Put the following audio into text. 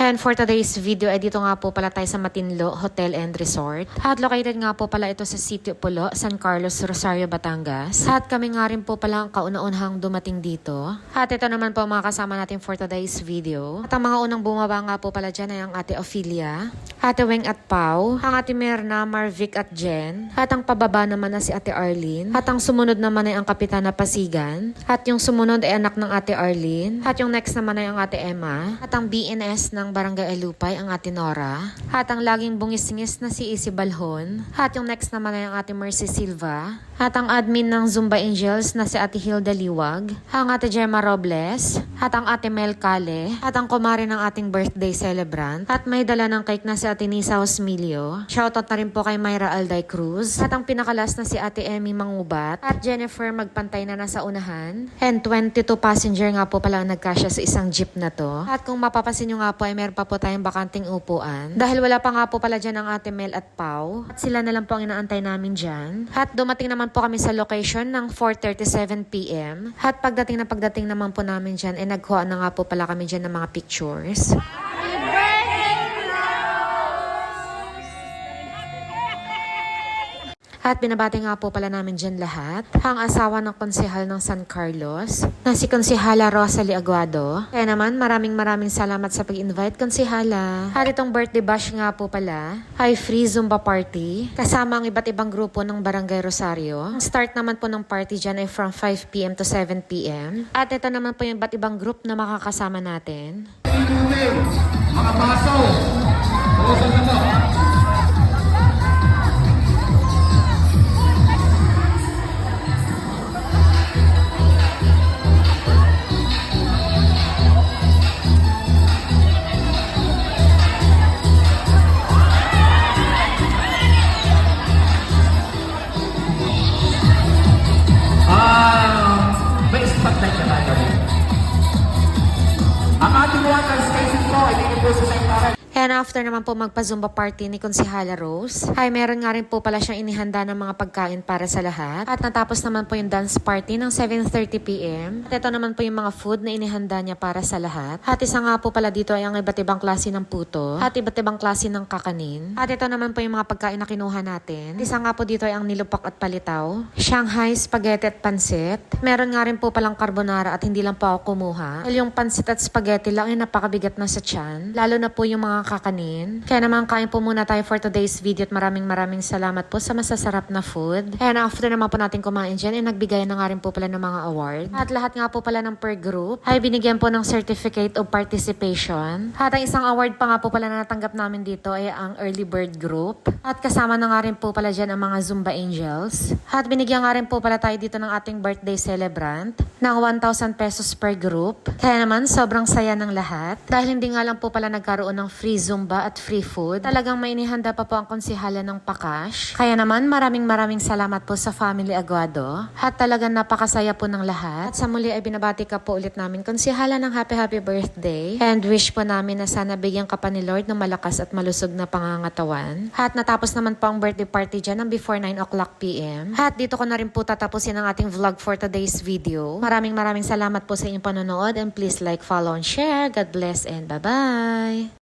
And for today's video ay dito nga po pala tayo sa Matinlo Hotel and Resort. At located nga po pala ito sa Sitio Pulo, San Carlos, Rosario, Batangas. At kami nga rin po pala ang kauna-unahang dumating dito. At ito naman po mga kasama natin for today's video. At ang mga unang bumaba nga po pala dyan ay ang ate Ophelia, ate Weng at Pau, ang ate Merna, Marvic at Jen. At ang pababa naman na si ate Arlene. At ang sumunod naman ay ang Kapitana Pasigan. At yung sumunod ay anak ng ate Arlene. At yung next naman ay ang ate Emma. At ang BNS ng Barangay Alupay, ang ate Nora. At ang laging bungis-ngis na si Isi Balhon. At yung next naman ay ang ate Mercy Silva. At ang admin ng Zumba Angels na si ate Hilda Liwag. Ang ate Gemma Robles. At ang ate Mel Cale. At ang kumare ng ating birthday celebrant. At may dala ng cake na si ate Nisa Osmilio. Shoutout na rin po kay Myra Alday Cruz. At ang pinakalas na si ate Emmy Mangubat. At Jennifer Magpantay na nasa unahan. And 22 passenger nga po pala ang nagkasya sa isang jeep na to. At kung mapapansin nyo nga po ay meron pa po tayong bakanting upuan. Dahil wala pa nga po pala dyan ang ate Mel at Pau. At sila na lang po ang inaantay namin dyan. At dumating naman po kami sa location ng 4:37 PM. At pagdating naman po namin dyan, nagkuha na nga po pala kami dyan ng mga pictures. At binabati nga po pala namin dyan lahat. Ang asawa ng konsehal ng San Carlos, na si Konsehala Rosalie Aguado. Kaya naman maraming salamat sa pag-invite, Konsehala. At itong birthday bash nga po pala ay free Zumba party. Kasama ang iba't ibang grupo ng Barangay Rosario. Ang start naman po ng party dyan ay from 5 PM to 7 PM. At ito naman po yung iba't ibang group na makakasama natin. Mga baso! Bawasan na to! May spotlight na tayo. Ang ating water station po ay dito po sa Secretary. And after naman po magpa-Zumba party ni Konsehala Rose, ay meron nga rin po pala siyang inihanda ng mga pagkain para sa lahat. At natapos naman po yung dance party ng 7:30 PM. At ito naman po yung mga food na inihanda niya para sa lahat. At isa nga po pala dito ay ang iba't ibang klase ng puto at iba't ibang klase ng kakanin. At ito naman po yung mga pagkain na kinuha natin. Isa nga po dito ay ang nilupak at palitaw, Shanghai spaghetti at pansit. Meron nga rin po palang carbonara at hindi lang po ako kumuha. Dahil yung pansit at spaghetti lang ay napakabigat na sa tiyan. Lalo na po yung mga kakanin. Kaya naman kain po muna tayo for today's video at maraming salamat po sa masasarap na food. And after naman po natin kumain dyan, nagbigay na nga rin po pala ng mga award. At lahat nga po pala ng per group ay binigyan po ng certificate of participation. At ang isang award pa nga po pala na natanggap namin dito ay ang early bird group. At kasama na nga rin po pala dyan ang mga Zumba Angels. At binigyan nga rin po pala tayo dito ng ating birthday celebrant ng 1,000 pesos per group. Kaya naman sobrang saya ng lahat. Dahil hindi nga lang po pala nagkaroon ng free Zumba at free food. Talagang may inihanda pa po ang konsehala ng Pakash. Kaya naman maraming salamat po sa Family Aguado. At talagang napakasaya po ng lahat. At sa muli ay binabati ka po ulit namin konsehala ng happy birthday. And wish po namin na sana bigyan ka pa ni Lord ng malakas at malusog na pangangatawan. At natapos naman po ang birthday party dyan ng before 9 o'clock PM. At dito ko na rin po tatapusin ang ating vlog for today's video. Maraming salamat po sa inyong panonood and please like, follow, and share. God bless and bye-bye!